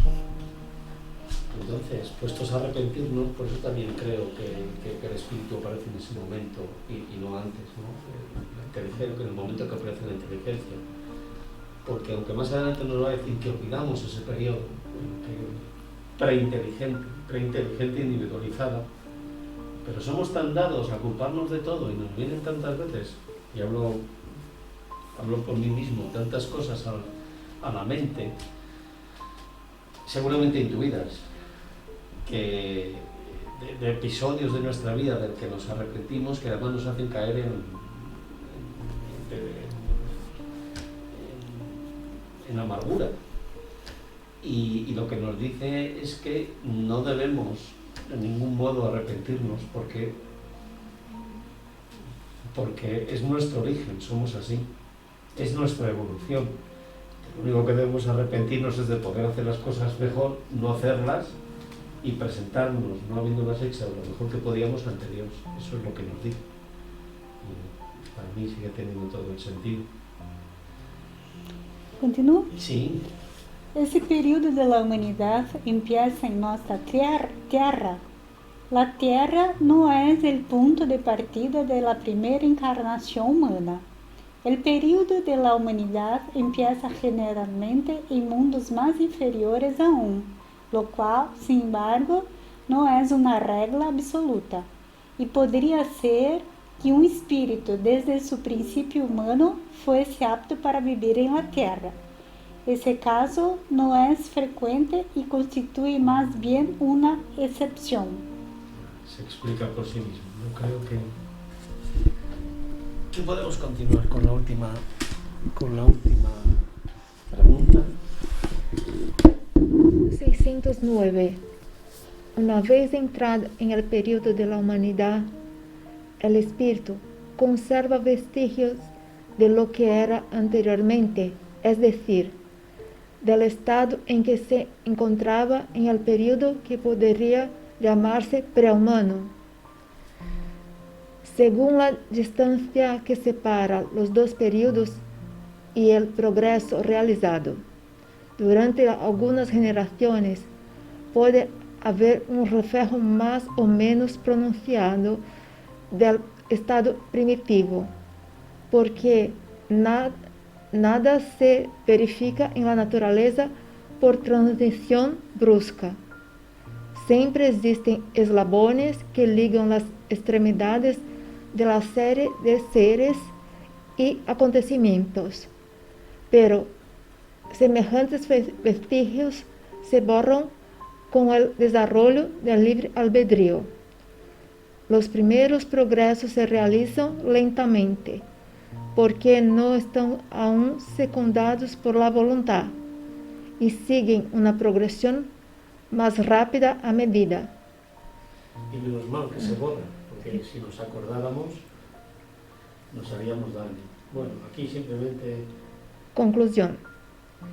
Entonces, puestos a arrepentirnos, por eso también creo que el espíritu aparece en ese momento y no antes, ¿no? En el momento que aparece la inteligencia. Porque aunque más adelante nos va a decir que olvidamos ese periodo preinteligente individualizada, pero somos tan dados a culparnos de todo y nos vienen tantas veces, y hablo por mí mismo, tantas cosas a la mente, seguramente intuidas, que de episodios de nuestra vida del que nos arrepentimos, que además nos hacen caer en amargura. Y lo que nos dice es que no debemos de ningún modo arrepentirnos porque es nuestro origen, somos así, es nuestra evolución. Lo único que debemos arrepentirnos es de poder hacer las cosas mejor, no hacerlas y presentarnos, no habiéndolas hecho lo mejor que podíamos ante Dios. Eso es lo que nos dice. Y para mí sigue teniendo todo el sentido. ¿Continúo? Sí. Ese período de la humanidad empieza en nuestra tierra. La Tierra no es el punto de partida de la primera encarnación humana. El período de la humanidad empieza generalmente en mundos más inferiores aún, lo cual, sin embargo, no es una regla absoluta, y podría ser que un espíritu desde su principio humano fuese apto para vivir en la Tierra. Ese caso no es frecuente y constituye más bien una excepción. Se explica por sí mismo. Yo creo que podemos continuar con la última pregunta. 609. Una vez entrado en el periodo de la humanidad, el espíritu conserva vestigios de lo que era anteriormente, es decir, del estado en que se encontraba en el periodo que podría llamarse prehumano. Según la distancia que separa los dos periodos y el progreso realizado durante algunas generaciones, puede haber un reflejo más o menos pronunciado del estado primitivo, porque nada se verifica en la naturaleza por transición brusca. Siempre existen eslabones que ligan las extremidades de la serie de seres y acontecimientos, pero semejantes vestigios se borran con el desarrollo del libre albedrío. Los primeros progresos se realizan lentamente, porque no están aún secundados por la voluntad, y siguen una progresión más rápida a medida. Y menos mal que se borra, porque si nos acordáramos nos haríamos daño. Bueno, aquí simplemente... Conclusión.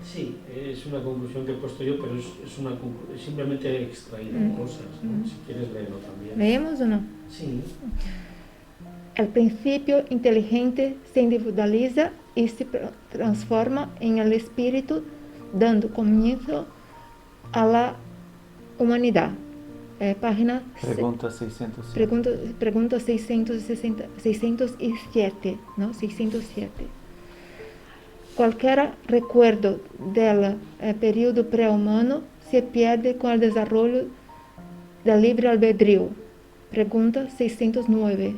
Sí, es una conclusión que he puesto yo, pero es simplemente extraído cosas, ¿no? Si quieres leerlo también. ¿Leemos o no? Sí. El principio inteligente se individualiza y se transforma en el espíritu, dando comienzo a la humanidad. Página Pregunta 607. pregunta 607, ¿no? 607. Cualquier recuerdo del período prehumano se pierde con el desarrollo del libre albedrío. Pregunta 609.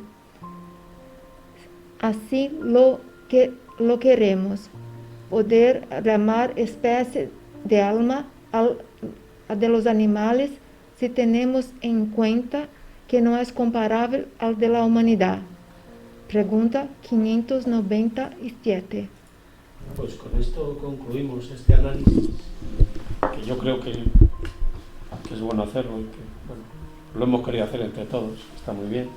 Así lo queremos, poder llamar especie de alma a de los animales si tenemos en cuenta que no es comparable al de la humanidad. Pregunta 597. Pues con esto concluimos este análisis, que yo creo que es bueno hacerlo y que bueno, lo hemos querido hacer entre todos, está muy bien.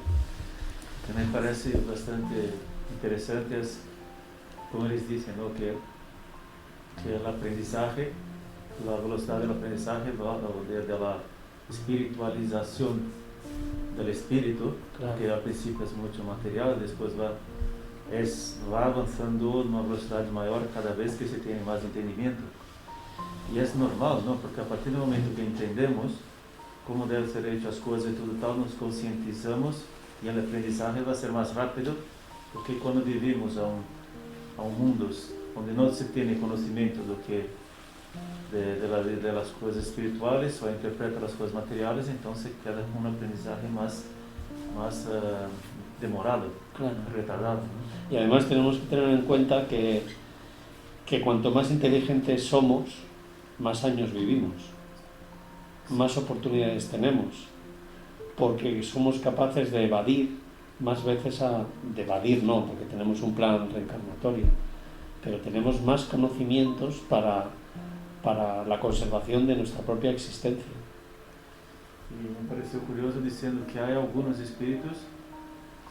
Que me parece bastante interesante es, como les dicen, ¿no? que el aprendizaje, la velocidad del aprendizaje va de la espiritualización del espíritu, Claro. que al principio es mucho material, después va avanzando a una velocidad mayor cada vez que se tiene más entendimiento. Y es normal, ¿no? Porque a partir del momento que entendemos cómo deben ser hechas las cosas y todo tal, nos concientizamos y el aprendizaje va a ser más rápido, porque cuando vivimos a un mundo donde no se tiene conocimiento de las cosas espirituales o interpreta las cosas materiales, entonces queda un aprendizaje más demorado, Claro. retardado, ¿no? Y además tenemos que tener en cuenta que cuanto más inteligentes somos, más años vivimos, más oportunidades tenemos, porque somos capaces de evadir más veces de evadir no, porque tenemos un plan reencarnatorio, pero tenemos más conocimientos para la conservación de nuestra propia existencia. Y me pareció curioso diciendo que hay algunos espíritus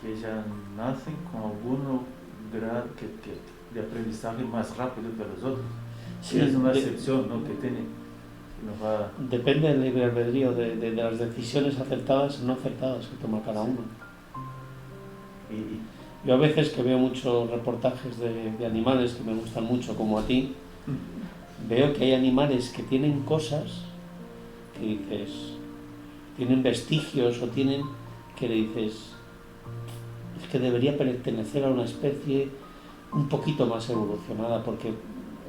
que ya nacen con algún grado de aprendizaje más rápido que los otros. Sí, es una excepción, ¿no? que nos va... Depende del libre albedrío, de las decisiones acertadas o no acertadas que toma cada uno. Y Yo a veces que veo muchos reportajes de animales que me gustan mucho, como a ti, veo que hay animales que tienen cosas que dices, tienen vestigios o tienen que le dices, es que debería pertenecer a una especie un poquito más evolucionada, porque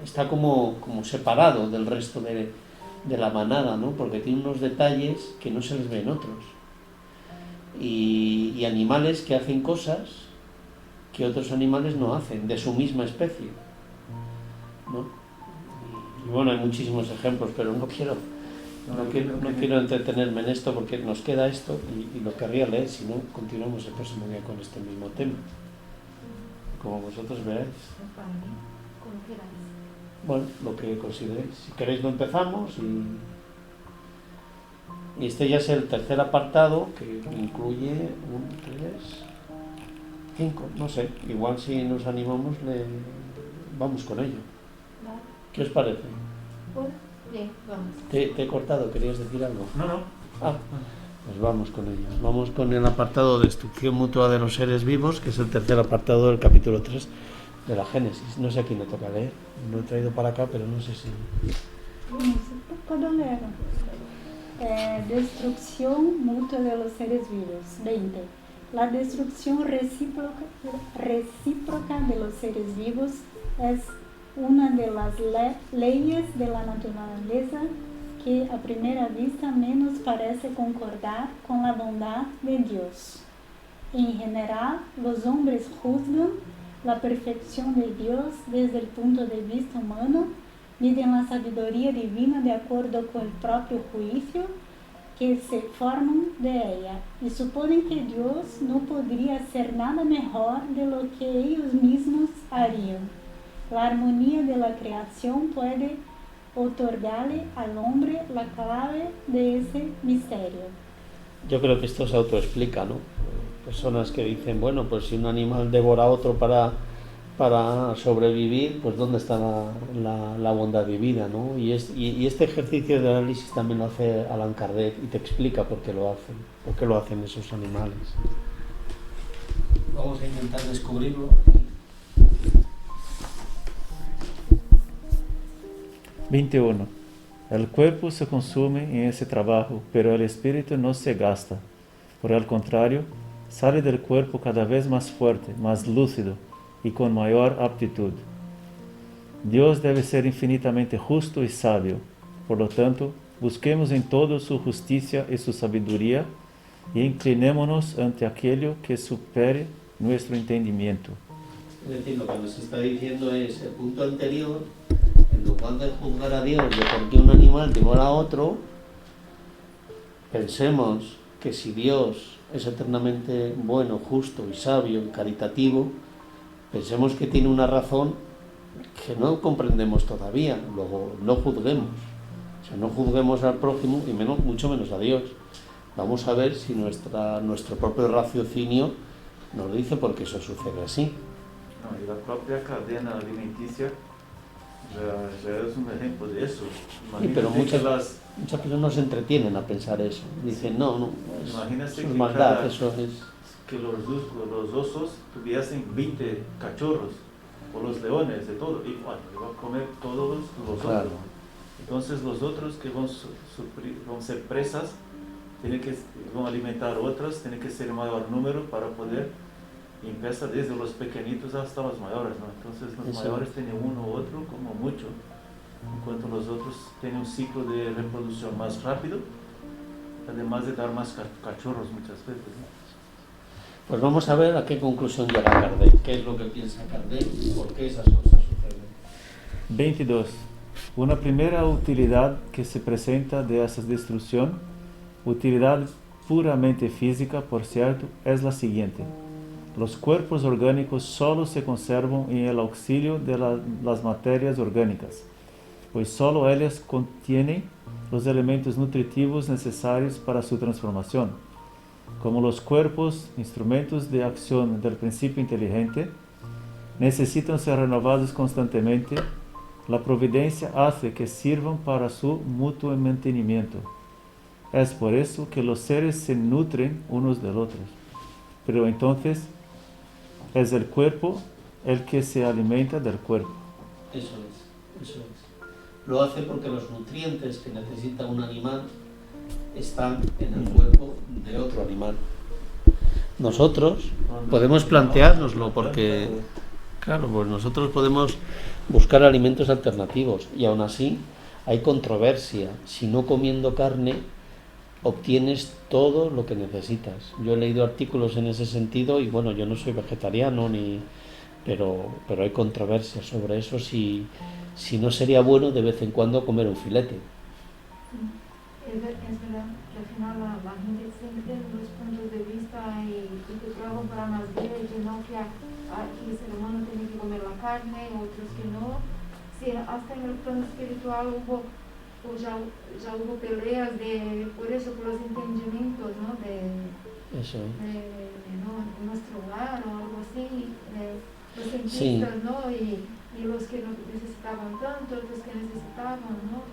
está como separado del resto de la manada, ¿no? Porque tiene unos detalles que no se les ven otros. Y animales que hacen cosas que otros animales no hacen, de su misma especie, ¿no? Y bueno, hay muchísimos ejemplos, pero no quiero entretenerme en esto porque nos queda esto y lo querría leer, si no, continuamos el próximo día con este mismo tema, como vosotros veáis. Como queráis. Bueno, lo que consideréis. Si queréis lo empezamos y este ya es el tercer apartado, que incluye 1, 3, 5, no sé, igual si nos animamos vamos con ello. Vale. ¿Qué os parece? Bueno, bien, vamos. ¿Te he cortado? ¿Querías decir algo? No. Ah, pues vamos con ello. Vamos con el apartado de destrucción mutua de los seres vivos, que es el tercer apartado del capítulo 3 de la Génesis. No sé a quién le toca leer. Lo he traído para acá, pero no sé si... Puedo leer. Destrucción mutua de los seres vivos. 20. La destrucción recíproca de los seres vivos es una de las leyes de la naturaleza que a primera vista menos parece concordar con la bondad de Dios. En general, los hombres juzgan la perfección de Dios desde el punto de vista humano, miden la sabiduría divina de acuerdo con el propio juicio que se forman de ella y suponen que Dios no podría hacer nada mejor de lo que ellos mismos harían. La armonía de la creación puede otorgarle al hombre la clave de ese misterio. Yo creo que esto se autoexplica, ¿no? Personas que dicen, bueno, pues si un animal devora a otro para sobrevivir, pues ¿dónde está la bondad divina, ¿no? Y este ejercicio de análisis también lo hace Allan Kardec y te explica por qué lo hacen esos animales. Vamos a intentar descubrirlo. 21. El cuerpo se consume en ese trabajo, pero el espíritu no se gasta. Por el contrario, sale del cuerpo cada vez más fuerte, más lúcido y con mayor aptitud. Dios debe ser infinitamente justo y sabio. Por lo tanto, busquemos en todo su justicia y su sabiduría y inclinémonos ante aquello que supere nuestro entendimiento. Es decir, lo que nos está diciendo es el punto anterior, en lugar de juzgar a Dios de por qué un animal devora a otro, pensemos que si Dios es eternamente bueno, justo y sabio y caritativo, pensemos que tiene una razón que no comprendemos todavía, luego no juzguemos. O sea, no juzguemos al prójimo y mucho menos a Dios. Vamos a ver si nuestro propio raciocinio nos dice por qué eso sucede así. No, y la propia cadena alimenticia ya es un ejemplo de eso. Sí, pero muchas personas no se entretienen a pensar eso. Dicen, no, imagínate eso es que maldad, eso es... Que los osos tuviesen 20 cachorros, o los leones, de todo, y bueno, iban a comer todos los Claro. otros. Entonces los otros que van a ser presas, van a alimentar otras, tiene que ser mayor número para poder, y empieza desde los pequeñitos hasta los mayores, ¿no? Entonces los Eso. mayores tienen uno u otro como mucho, en cuanto los otros tienen un ciclo de reproducción más rápido, además de dar más cachorros muchas veces, ¿no? Pues vamos a ver a qué conclusión llega Kardec, qué es lo que piensa Kardec y por qué esas cosas suceden. 22. Una primera utilidad que se presenta de esa destrucción, utilidad puramente física, por cierto, es la siguiente. Los cuerpos orgánicos solo se conservan en el auxilio de las materias orgánicas, pues solo ellas contienen los elementos nutritivos necesarios para su transformación. Como los cuerpos, instrumentos de acción del principio inteligente, necesitan ser renovados constantemente, la providencia hace que sirvan para su mutuo mantenimiento. Es por eso que los seres se nutren unos del otro. Pero entonces es el cuerpo el que se alimenta del cuerpo. Eso es. Lo hace porque los nutrientes que necesita un animal están en el cuerpo de otro animal. Nosotros podemos planteárnoslo porque, claro, pues nosotros podemos buscar alimentos alternativos y aún así hay controversia. Si no comiendo carne obtienes todo lo que necesitas. Yo he leído artículos en ese sentido y bueno, yo no soy vegetariano pero hay controversia sobre eso, si no sería bueno de vez en cuando comer un filete. Es verdad que al final la gente siempre tiene dos puntos de vista y que trabajan para más bien, que no que aquí el ser humano tiene que comer la carne, otros que no. Sí, hasta en el plano espiritual ya hubo peleas por eso, por los entendimientos, ¿no? Eso. ¿no? Nuestro hogar o algo así, los cientistas, Sí. ¿no? Y los que no necesitaban tanto, otros que necesitaban, ¿no?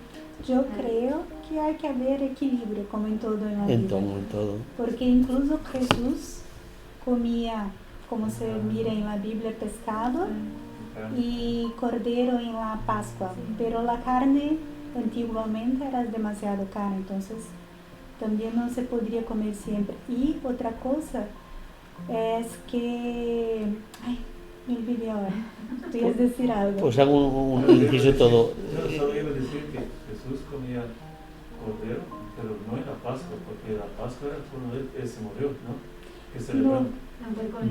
Yo creo que hay que haber equilibrio, como en todo en la vida. En todo. Porque incluso Jesús comía, como se mira en la Biblia, pescado y cordero en la Pascua. Pero la carne antiguamente era demasiado cara, entonces también no se podría comer siempre. Y otra cosa es que... Ay, me olvidé ahora. Tú ibas a decir algo. Pues hago un inciso todo. Yo solo iba a decir que Jesús comía cordero, pero no en la Pascua, porque la Pascua era cuando él se murió, ¿no? Que celebramos.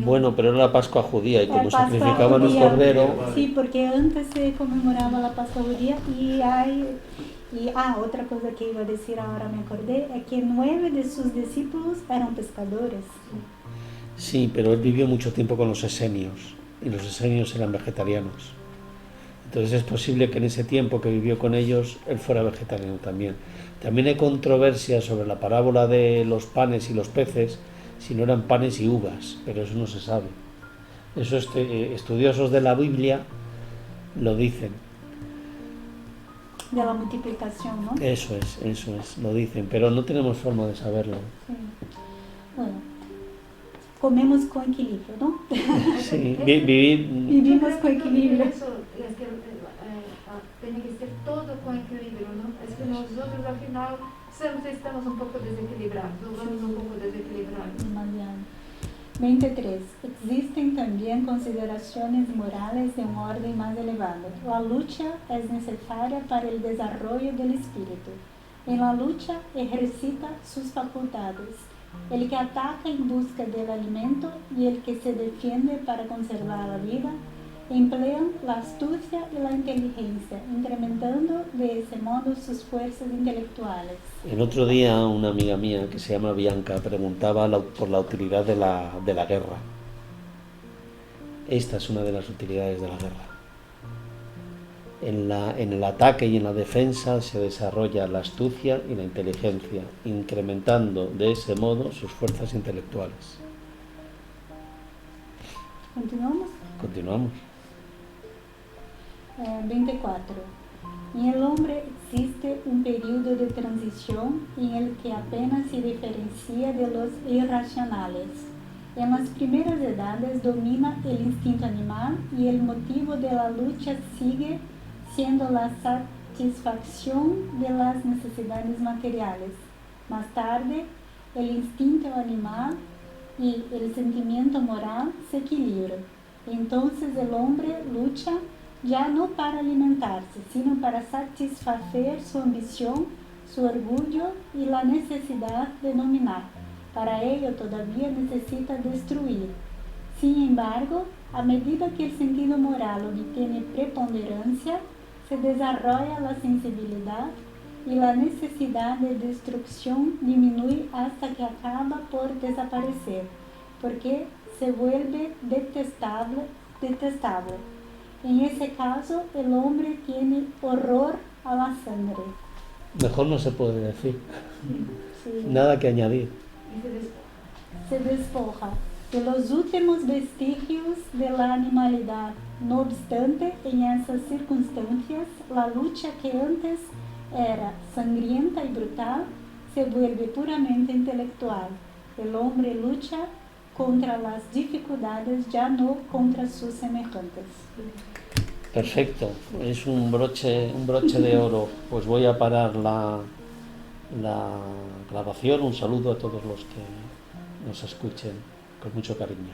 Bueno, pero era la Pascua judía y como La Pascua sacrificaban un judía. cordero... Sí, porque antes se conmemoraba la Pascua judía otra cosa que iba a decir ahora me acordé, es que 9 de sus discípulos eran pescadores. Sí, pero él vivió mucho tiempo con los esenios y los esenios eran vegetarianos. Entonces es posible que en ese tiempo que vivió con ellos él fuera vegetariano también. También hay controversia sobre la parábola de los panes y los peces, si no eran panes y uvas, pero eso no se sabe. Eso estudiosos de la Biblia lo dicen. De la multiplicación, ¿no? Eso es, lo dicen, pero no tenemos forma de saberlo. Sí. Bueno, comemos con equilibrio, ¿no? Sí, vivir... Vivimos con equilibrio. Eso es que tiene que ser todo con nosotros al final siempre estamos un poco desequilibrados, vamos un poco desequilibrados. Demasiado. 23. Existen también consideraciones morales de un orden más elevado. La lucha es necesaria para el desarrollo del espíritu. En la lucha ejercita sus facultades. El que ataca en busca del alimento y el que se defiende para conservar la vida emplean la astucia y la inteligencia, incrementando de ese modo sus fuerzas intelectuales. El otro día una amiga mía que se llama Bianca preguntaba por la utilidad de la guerra. Esta es una de las utilidades de la guerra. En el ataque y en la defensa se desarrolla la astucia y la inteligencia, incrementando de ese modo sus fuerzas intelectuales. ¿Continuamos? Continuamos. 24. En el hombre existe un periodo de transición en el que apenas se diferencia de los irracionales. En las primeras edades domina el instinto animal y el motivo de la lucha sigue siendo la satisfacción de las necesidades materiales. Más tarde, el instinto animal y el sentimiento moral se equilibran. Entonces el hombre lucha ya no para alimentarse, sino para satisfacer su ambición, su orgullo y la necesidad de dominar. Para ello todavía necesita destruir. Sin embargo, a medida que el sentido moral obtiene preponderancia, se desarrolla la sensibilidad y la necesidad de destrucción disminuye hasta que acaba por desaparecer, porque se vuelve detestable. En ese caso, el hombre tiene horror a la sangre. Mejor no se puede decir. Sí. Nada que añadir. Se despoja de los últimos vestigios de la animalidad. No obstante, en esas circunstancias, la lucha que antes era sangrienta y brutal se vuelve puramente intelectual. El hombre lucha contra las dificultades, ya no contra sus semejantes. Perfecto, es un broche de oro. Pues voy a parar la grabación. Un saludo a todos los que nos escuchen con mucho cariño.